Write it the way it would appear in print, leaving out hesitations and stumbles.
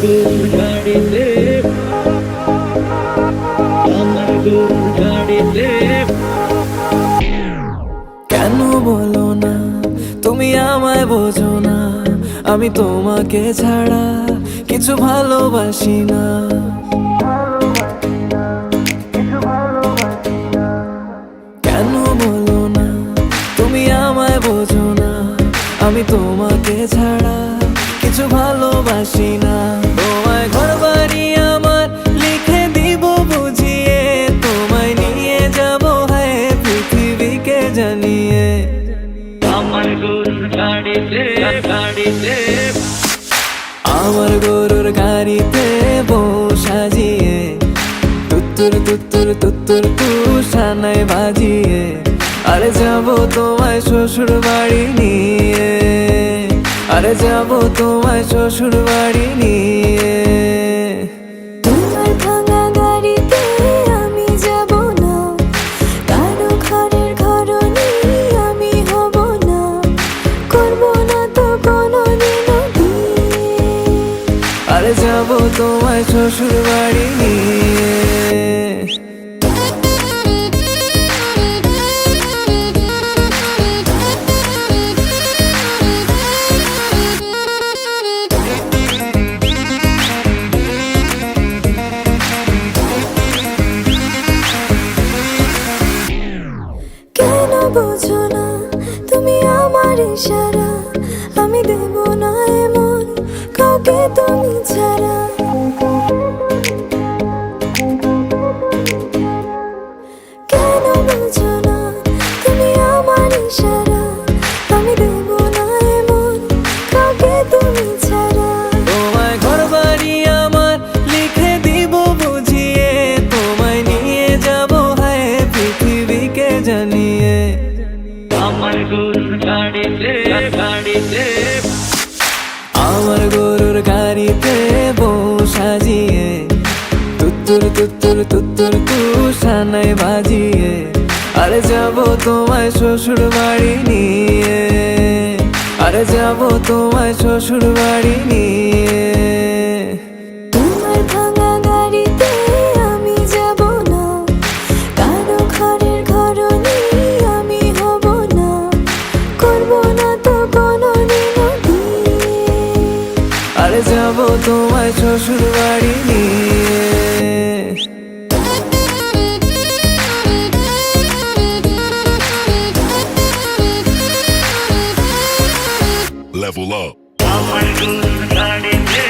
গরুর গাড়িতে, আমার গরুর গাড়িতে। কেন বলো না তুমি আমায় বোঝো না, আমি তোমাকে ছাড়া কিছু ভালোবাসি না। কেন বলো না তুমি আমায় বোঝো না, আমি তোমাকে ছাড়া কিছু ভালোবাসি না। তোমায় ঘর বাড়ি আমার লিখে দিব বুঝিয়ে, তোমায় নিয়ে যাবো হ্যাঁ পৃথিবীকে জানিয়ে। আমার গরুর গাড়িতে, গাড়িতে, আমার গরুর গাড়িতে বউ সাজিয়ে, তুত্তুর তুত্তুর তুত্তুর তু সানাই বাজিয়ে, আরে যাবো তোমায় শ্বশুর বাড়ি নিয়ে, আরে যাবো তোমায় শ্বশুর বাড়ি নিয়ে। তোমার ভাঙা গাড়িতে আমি যাব না, কারো ঘরের ঘরনি আমি হব না, করব না তো কোনোদিনও বিয়ে। আরে যাবো তোমায় শ্বশুর বাড়ি নিয়ে। কেন বোঝো না তুমি আমার ইশারা, আমি দেব না এমন কাউকে তুমি ছাড়া। কেন বোঝো না তুমি আমার ইশারা, আমি দেব না এমন কাউকে তুমি ছাড়া। তোমায় ঘর বাড়ি আমার লিখে দিব বুঝিয়ে, তোমায় নিয়ে যাবো হ্যাঁ পৃথিবীকে জানিয়ে। আমার গরুর গাড়িতে, গাড়িতে, আমার গরুর গাড়িতে বউ সাজিয়ে, তুত্তুর তুত্তুর তুত্তুর তু সানাই বাজিয়ে, আরে যাবো তোমায় শ্বশুর বাড়ি নিয়ে, আরে যাবো তোমায় শ্বশুর বাড়ি নিয়ে। তোমার ভাঙা গাড়িতে আমি যাব না, কারো ঘরের ঘরনি আমি হব না, করব না তো কোনোদিনও বিয়ে। আরে যাবো তোমায় শ্বশুর বাড়ি নিয়ে। Level up. আমার গরুর গাড়িতে।